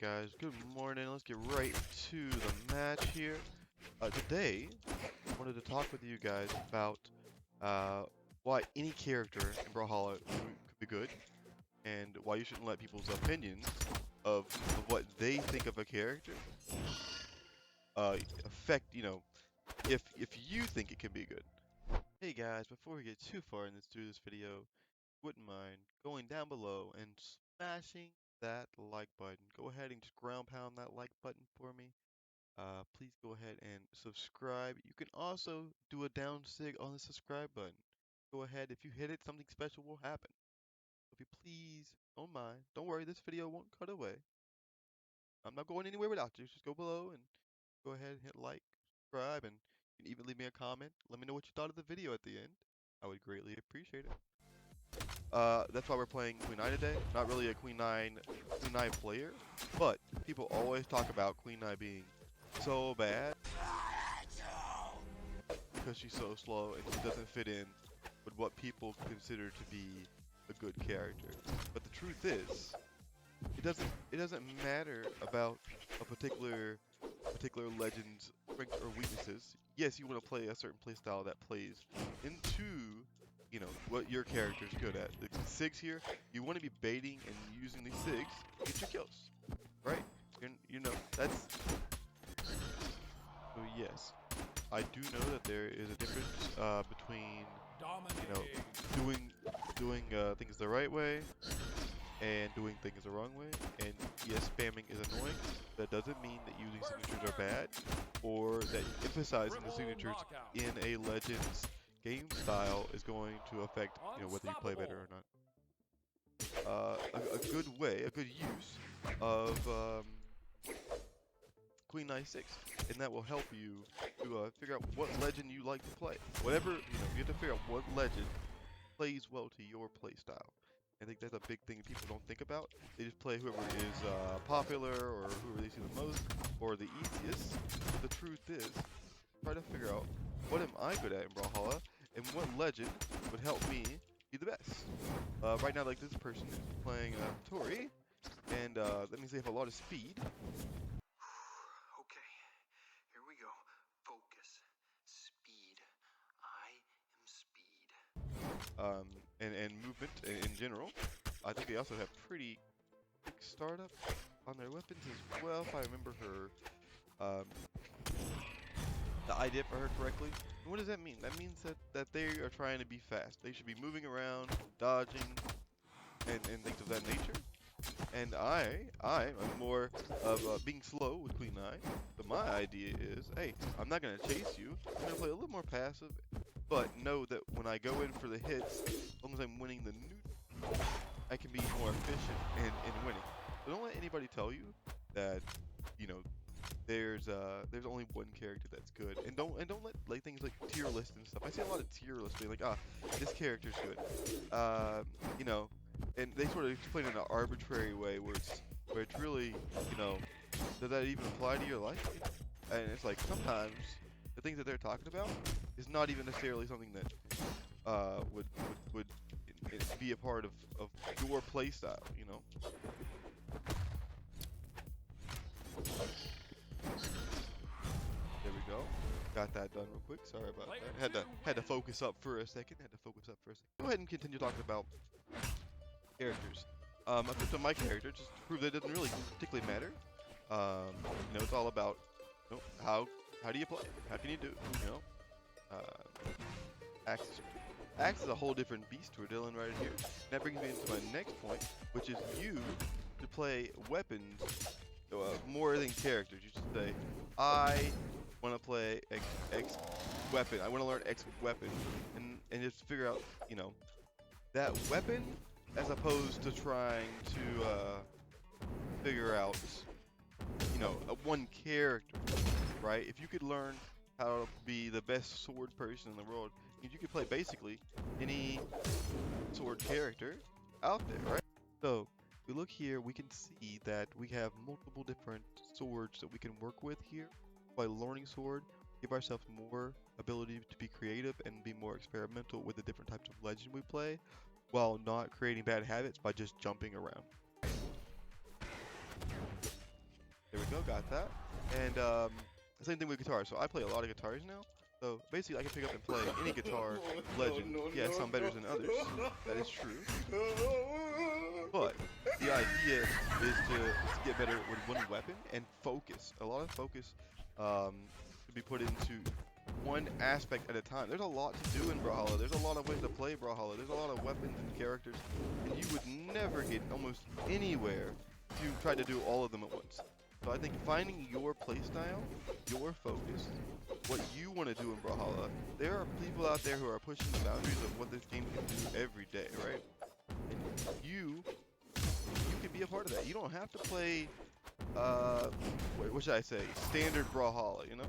guys? Good morning. Let's get right to the match here. Today, I wanted to talk with you guys about why any character in Brawlhalla could be good, and why you shouldn't let people's opinions of what they think of a character affect, if you think it can be good. Hey guys, before we get too far into this video, wouldn't mind going down below and smashing that like button. Go ahead and just ground pound that like button for me. Please go ahead and subscribe. You can also do a down sig on the subscribe button. Go ahead, if you hit it, something special will happen. If you please don't mind, don't worry, this video won't cut away. I'm not going anywhere without you. Just go below and go ahead and hit like, subscribe, and you can even leave me a comment. Let me know what you thought of the video at the end. I would greatly appreciate it. That's why we're playing Queen 9 today. Not really a Queen 9 player, but people always talk about Queen 9 being so bad because she's so slow and she doesn't fit in with what people consider to be a good character. But the truth is, it doesn't matter about a particular legend's strengths or weaknesses. Yes, you want to play a certain playstyle that plays into what your character's good at. The SIGs here, you want to be baiting and using these SIGs to get your kills, right? That's. So yes, I do know that there is a difference between doing things the right way and doing things the wrong way. And yes, spamming is annoying. That doesn't mean that using signatures are bad, or that emphasizing the signatures in a legend's game style is going to affect whether you play better or not. A good way, a good use of Queen 96, and that will help you to figure out what legend you like to play. Whatever, you have to figure out what legend plays well to your play style. I think that's a big thing people don't think about. They just play whoever is popular or whoever they see the most or the easiest. But the truth is, try to figure out what am I good at in Brawlhalla and what legend would help me be the best. Right now, like this person is playing Tori, and that means they have a lot of speed. Okay, here we go. Focus. Speed. I am speed. And movement in general. I think they also have pretty quick startup on their weapons as well, if I remember her the idea for her correctly. And what does that mean? That means that they are trying to be fast. They should be moving around, dodging, and things of that nature. And I am more of being slow with Queen 9. But my idea is, hey, I'm not going to chase you. I'm going to play a little more passive, but know that when I go in for the hits, as long as I'm winning the neutral, I can be more efficient in winning. So don't let anybody tell you that, there's only one character that's good, and don't let like things like tier lists and stuff. I see a lot of tier lists being like, this character's good, and they sort of explain it in an arbitrary way where it's really, does that even apply to your life? And it's like sometimes the things that they're talking about is not even necessarily something that would be a part of your play style, There we go. Got that done real quick. Sorry about that. Had to focus up for a second. Go ahead and continue talking about characters. I picked on my character just to prove that it doesn't really particularly matter. It's all about how do you play? How can you do? Axe is a whole different beast we're dealing right here. And that brings me into my next point, which is you to play weapons more than characters. You should say, I want to play X weapon. I want to learn X weapon, and just figure out, that weapon, as opposed to trying to figure out, one character, right? If you could learn how to be the best sword person in the world, you could play basically any sword character out there, right? So we look here, we can see that we have multiple different swords that we can work with here. By learning sword, give ourselves more ability to be creative and be more experimental with the different types of legend we play, while not creating bad habits by just jumping around. go, got that. And same thing with guitars. So I play a lot of guitars now. So basically, I can pick up and play any guitar legend. Yeah, some better than others. That is true. But the idea is to get better with one weapon and focus. A lot of focus to be put into one aspect at a time. There's a lot to do in Brawlhalla. There's a lot of ways to play Brawlhalla. There's a lot of weapons and characters, and you would never get almost anywhere if you tried to do all of them at once. So I think finding your playstyle, your focus, what you want to do in Brawlhalla, there are people out there who are pushing the boundaries of what this game can do every day, right? And you can be a part of that. You don't have to play, what should I say, standard Brawlhalla, you know?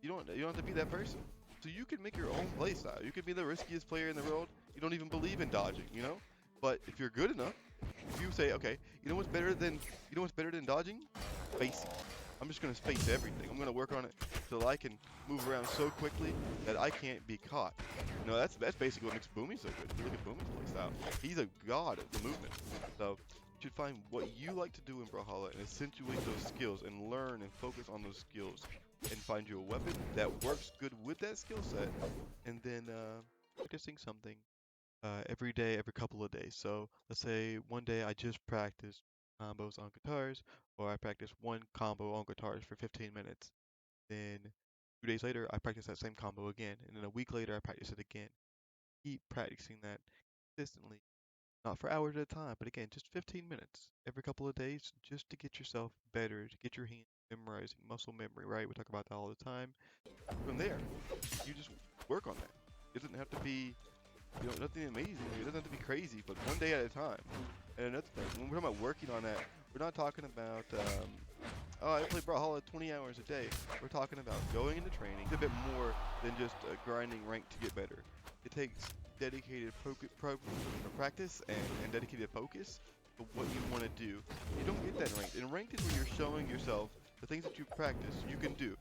You don't have to be that person. So you can make your own playstyle. You could be the riskiest player in the world. You don't even believe in dodging, you know? But if you're good enough, if you say, okay, you know what's better than dodging? Spacing. I'm just gonna space everything. I'm gonna work on it so I can move around so quickly that I can't be caught. You know, that's basically what makes Boomy so good. If you look at Boomy's playstyle, he's a god at the movement. So you should find what you like to do in Brawlhalla and accentuate those skills and learn and focus on those skills and find you a weapon that works good with that skill set, and then practicing something every day, every couple of days. So let's say one day I just practice combos on guitars, or I practice one combo on guitars for 15 minutes. Then 2 days later, I practice that same combo again, and then a week later, I practice it again. Keep practicing that consistently, not for hours at a time, but again, just 15 minutes every couple of days, just to get yourself better, to get your hands memorizing, muscle memory, right? We talk about that all the time. From there, you just work on that. It doesn't have to be, nothing amazing. It doesn't have to be crazy, but one day at a time. And another thing, when we're talking about working on that, we're not talking about, oh, I play Brawlhalla 20 hours a day. We're talking about going into training. It's a bit more than just grinding rank to get better. It takes dedicated practice and dedicated focus to what you want to do. You don't get that in ranked. In ranked is where you're showing yourself the things that you practice you can do.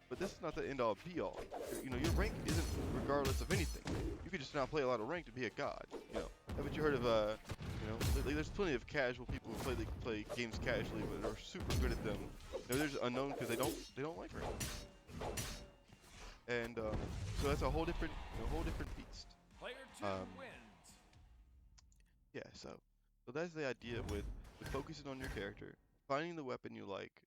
But this is not the end-all be-all. Your rank isn't regardless of anything. You could just not play a lot of rank to be a god. Haven't you heard of there's plenty of casual people who play games casually, but are super good at them. There's unknown because they don't like rank. And so that's a whole different beast. Player 2 wins. Yeah, so that's the idea with focusing on your character, finding the weapon you like,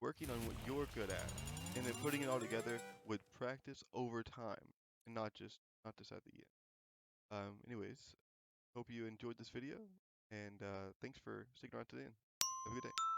working on what you're good at, and then putting it all together with practice over time, and not just at the end. Anyways, hope you enjoyed this video, and thanks for sticking around to the end. Have a good day.